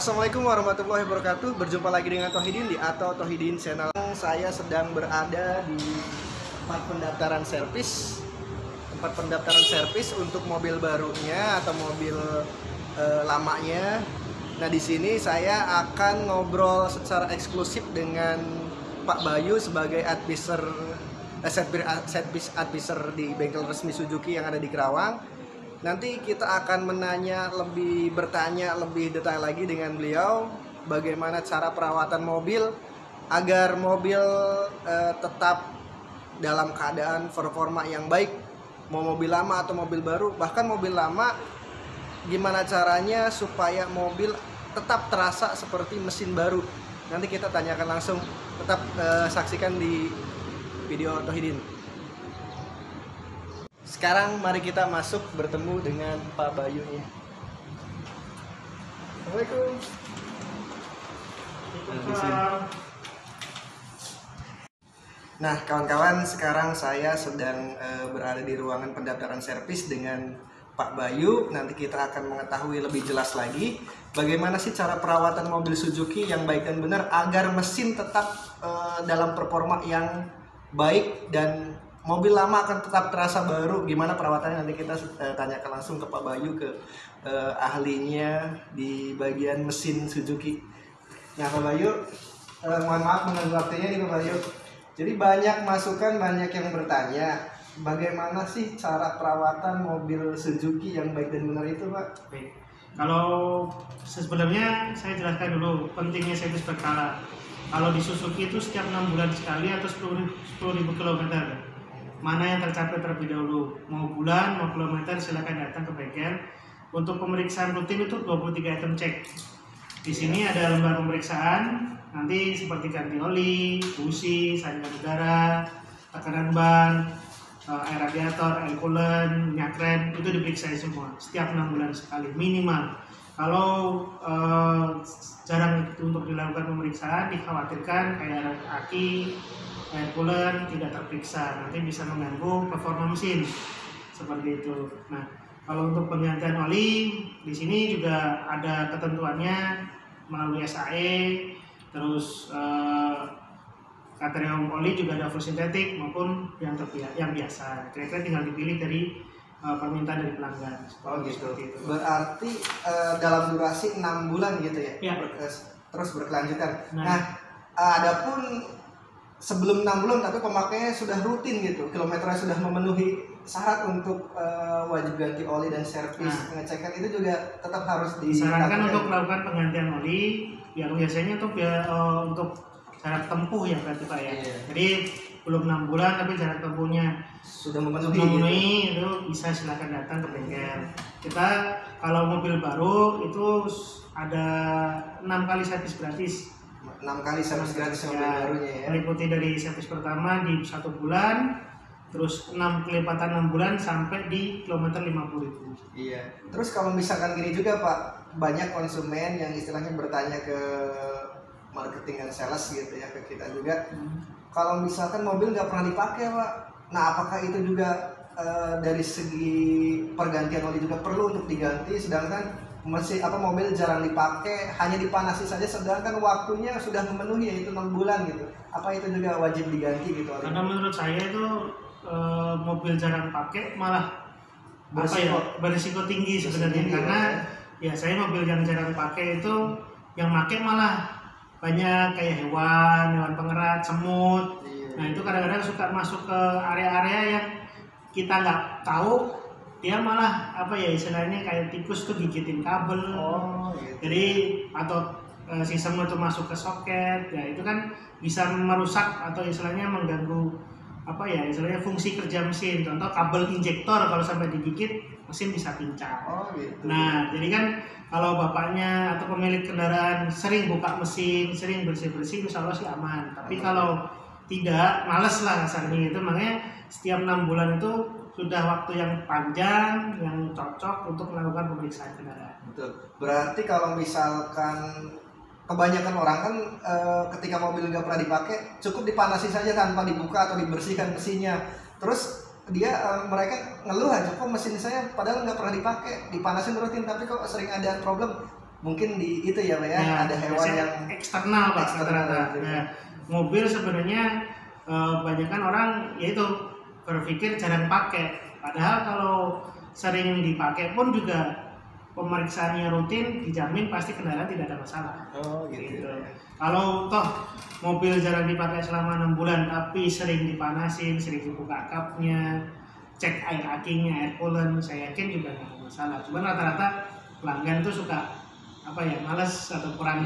Assalamualaikum warahmatullahi wabarakatuh. Berjumpa lagi dengan Tohidin di Atau Tohidin Channel. Saya sedang berada di tempat pendaftaran servis. Tempat pendaftaran servis untuk mobil barunya atau mobil lamanya. Nah, di sini saya akan ngobrol secara eksklusif dengan Pak Bayu sebagai service advisor di bengkel resmi Suzuki yang ada di Kerawang. Nanti kita akan bertanya lebih detail lagi dengan beliau bagaimana cara perawatan mobil agar mobil tetap dalam keadaan performa yang baik, mau mobil lama atau mobil baru. Bahkan mobil lama, gimana caranya supaya mobil tetap terasa seperti mesin baru. Nanti kita tanyakan langsung. Tetap saksikan di video Tohidin. Sekarang mari kita masuk bertemu dengan Pak Bayu nih. Assalamualaikum. Nah, kawan-kawan, sekarang saya sedang berada di ruangan pendaftaran servis dengan Pak Bayu. Nanti kita akan mengetahui lebih jelas lagi bagaimana sih cara perawatan mobil Suzuki yang baik dan benar agar mesin tetap dalam performa yang baik dan mobil lama akan tetap terasa baru. Gimana perawatannya nanti kita tanyakan langsung ke Pak Bayu, ke ahlinya di bagian mesin Suzuki. Nah, Pak Bayu, mohon maaf mengganggu waktunya nih Pak Bayu. Jadi banyak masukan, banyak yang bertanya bagaimana sih cara perawatan mobil Suzuki yang baik dan benar itu, Pak? Baik. Kalau sebenarnya saya jelaskan dulu pentingnya servis berkala. Kalau di Suzuki itu setiap 6 bulan sekali atau 10.000 km. Mana yang tercapai terlebih dahulu, mau bulan, mau kilometer, silakan datang ke bengkel. Untuk pemeriksaan rutin itu 23 item cek. Di sini ada lembar pemeriksaan, nanti seperti ganti oli, busi, saringan udara, tekanan ban, air radiator, air coolant, minyak rem, itu diperiksa semua. Setiap 6 bulan sekali minimal. Kalau jarang untuk dilakukan pemeriksaan, dikhawatirkan kayak aki, air coolant tidak terperiksa, nanti bisa mengganggu performa mesin seperti itu. Nah, kalau untuk penggantian oli di sini juga ada ketentuannya melalui SAE, terus katerium oli juga ada full sintetik maupun yang biasa. Kira-kira tinggal dipilih dari permintaan dari pelanggan. Oh gitu. Berarti dalam durasi 6 bulan gitu ya? Ya. Terus berkelanjutan. Nah, adapun sebelum 6 bulan tapi pemakaiannya sudah rutin gitu, kilometernya sudah memenuhi syarat untuk wajib ganti oli dan servis, pengecekan itu juga tetap harus disarankan untuk melakukan penggantian oli yang biasanya untuk jarak tempuh ya berarti Pak ya. Iya. Jadi belum 6 bulan tapi jarak tempuhnya sudah memenuhi gitu. Itu bisa silakan datang ke bengkel. Kita kalau mobil baru itu ada 6 kali servis gratis. 6 kali servis gratis mobil barunya ya. Meliputi dari servis pertama di 1 bulan, terus 6 kelipatan 6 bulan sampai di kilometer 50.000. Iya. Terus kalau misalkan gini juga Pak, banyak konsumen yang istilahnya bertanya ke marketing dan sales gitu ya, ke kita juga. Kalau misalkan mobil nggak pernah dipakai Pak, nah apakah itu juga dari segi pergantian oli juga perlu untuk diganti, sedangkan mobil jarang dipakai, hanya dipanasi saja, sedangkan waktunya sudah memenuhi yaitu 6 bulan gitu. Apa itu juga wajib diganti gitu? Karena menurut saya itu mobil jarang pakai malah berisiko tinggi sebenarnya, karena ya saya mobil yang jarang pakai itu yang pakai malah banyak kayak hewan pengerat, semut. Nah itu kadang-kadang suka masuk ke area-area yang kita nggak tahu, dia malah istilahnya kayak tikus tuh gigitin kabel. Gitu. Jadi atau sistem itu masuk ke soket, ya itu kan bisa merusak atau istilahnya mengganggu istilahnya fungsi kerja mesin. Contoh kabel injektor kalau sampai digigit mesin bisa pincang. Gitu. Nah jadi kan kalau bapaknya atau pemilik kendaraan sering buka mesin, sering bersih-bersih, insya Allah sih aman. Tapi kalau tidak, males lah kasarnya itu. Makanya setiap 6 bulan itu sudah waktu yang panjang, yang cocok untuk melakukan pemeriksaan kendaraan. Betul. Berarti kalau misalkan kebanyakan orang kan ketika mobil nggak pernah dipakai, cukup dipanasi saja tanpa dibuka atau dibersihkan mesinnya. Terus mereka ngeluh aja, kok mesin saya padahal nggak pernah dipakai, dipanasin rutin tapi kok sering ada problem. mungkin di itu ya Pak ya, ada hewan biasanya yang eksternal Pak eksternal, rata-rata. gitu. Nah, mobil sebenarnya kebanyakan orang yaitu berpikir jarang pakai. Padahal kalau sering dipakai pun juga pemeriksaannya rutin, dijamin pasti kendaraan tidak ada masalah. Oh gitu. Kalau toh mobil jarang dipakai selama 6 bulan tapi sering dipanasin, sering dibuka kapnya, cek air akinya, air coolant, saya yakin juga nggak ada masalah. Cuman rata-rata pelanggan tuh suka malas atau kurang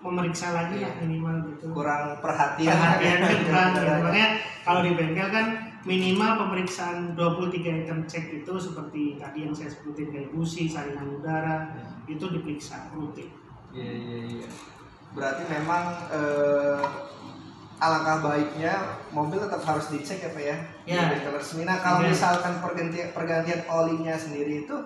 memeriksa lagi lah minimal gitu. Kurang perhatian Kan kurang gitu. Makanya kalau di bengkel kan minimal pemeriksaan 23 item cek itu seperti tadi yang saya sebutin kayak busi, saringan udara itu diperiksa rutin. Iya. Berarti memang alangkah baiknya mobil tetap harus dicek ya Pak ya, di bengkel resmi. Nah kalau misalkan pergantian olinya sendiri itu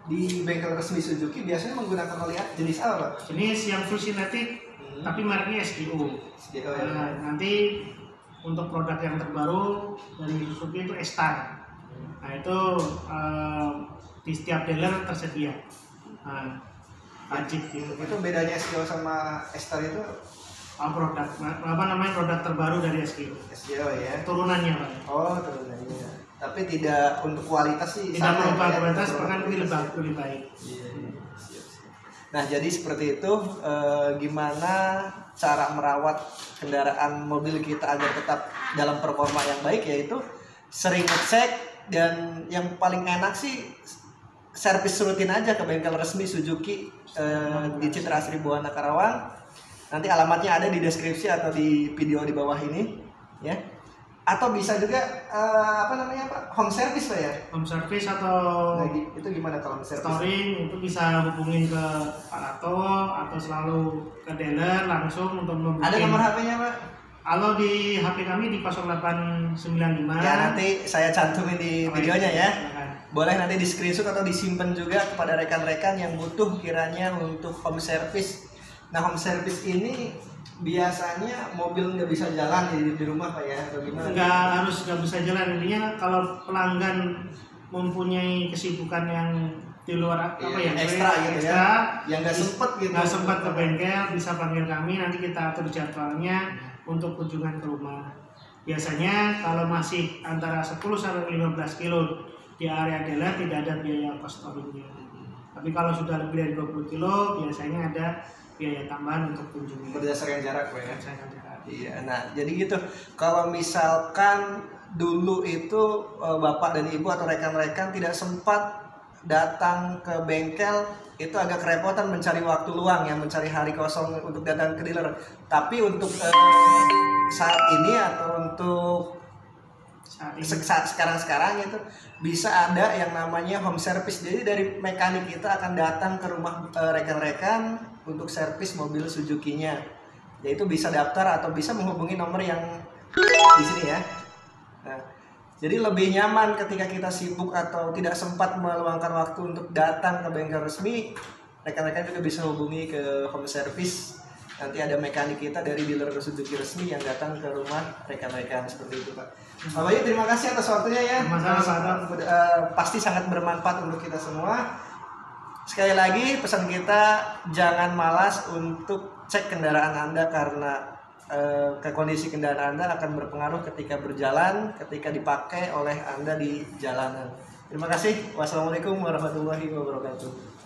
di bengkel resmi Suzuki biasanya menggunakan oli jenis apa Pak? Jenis yang full synthetic tapi mereknya SGO. Nah, nanti untuk produk yang terbaru dari Suzuki itu S-Star. Nah itu di setiap dealer tersedia. Nah, wajib gitu. Itu bedanya SGO sama S-Star itu produk terbaru dari SGO. SGO ya. Turunannya Pak. Oh turunannya. Tapi tidak untuk kualitas sih. Tidak merubah kualitas, bahkan lebih baik. Iya. Siap. Nah jadi seperti itu, gimana cara merawat kendaraan mobil kita agar tetap dalam performa yang baik, yaitu sering ngecek, dan yang paling enak sih servis rutin aja ke bengkel resmi Suzuki di Citra Asri Buana Karawang. Nanti alamatnya ada di deskripsi atau di video di bawah ini ya. Atau bisa juga Pak, home service Pak ya? Home service atau itu gimana kalau home service? storing itu bisa hubungin ke Pak Rato atau selalu ke dealer langsung untuk membuat. Ada nomor HP-nya Pak? Kalau di HP kami di 0895. Ya nanti saya cantumin di videonya ya. Silakan. Boleh nanti di screenshot atau disimpan juga kepada rekan-rekan yang butuh kiranya untuk home service. Nah home service ini biasanya mobil nggak bisa jalan di rumah Pak ya, atau gimana? Nggak bisa jalan, intinya kalau pelanggan mempunyai kesibukan yang di luar ekstra gitu ya, yang nggak sempet ke bengkel, bisa panggil kami, nanti kita atur jadwalnya untuk kunjungan ke rumah. Biasanya kalau masih antara 10 sampai 15 kilo di area dealer tidak ada biaya cost storingnya. Tapi kalau sudah lebih dari 20 kilo biasanya ada biaya tambahan untuk kunjungan berdasarkan jarak Pak ya. Iya, nah jadi gitu. Kalau misalkan dulu itu Bapak dan Ibu atau rekan-rekan tidak sempat datang ke bengkel, itu agak kerepotan mencari waktu luang ya, mencari hari kosong untuk datang ke dealer. Tapi untuk saat ini atau untuk sekarang itu bisa ada yang namanya home service. Jadi dari mekanik kita akan datang ke rumah rekan-rekan untuk servis mobil Suzuki-nya. Yaitu bisa daftar atau bisa menghubungi nomor yang di sini ya. Nah, jadi lebih nyaman ketika kita sibuk atau tidak sempat meluangkan waktu untuk datang ke bengkel resmi, rekan-rekan juga bisa hubungi ke home service. Nanti ada mekanik kita dari dealer Suzuki resmi yang datang ke rumah rekan-rekan, seperti itu Pak. Pak Bayu, terima kasih atas waktunya ya. Pasti sangat bermanfaat untuk kita semua. Sekali lagi pesan kita, jangan malas untuk cek kendaraan Anda, karena kondisi kendaraan Anda akan berpengaruh ketika berjalan, ketika dipakai oleh Anda di jalanan. Terima kasih. Wassalamualaikum warahmatullahi wabarakatuh.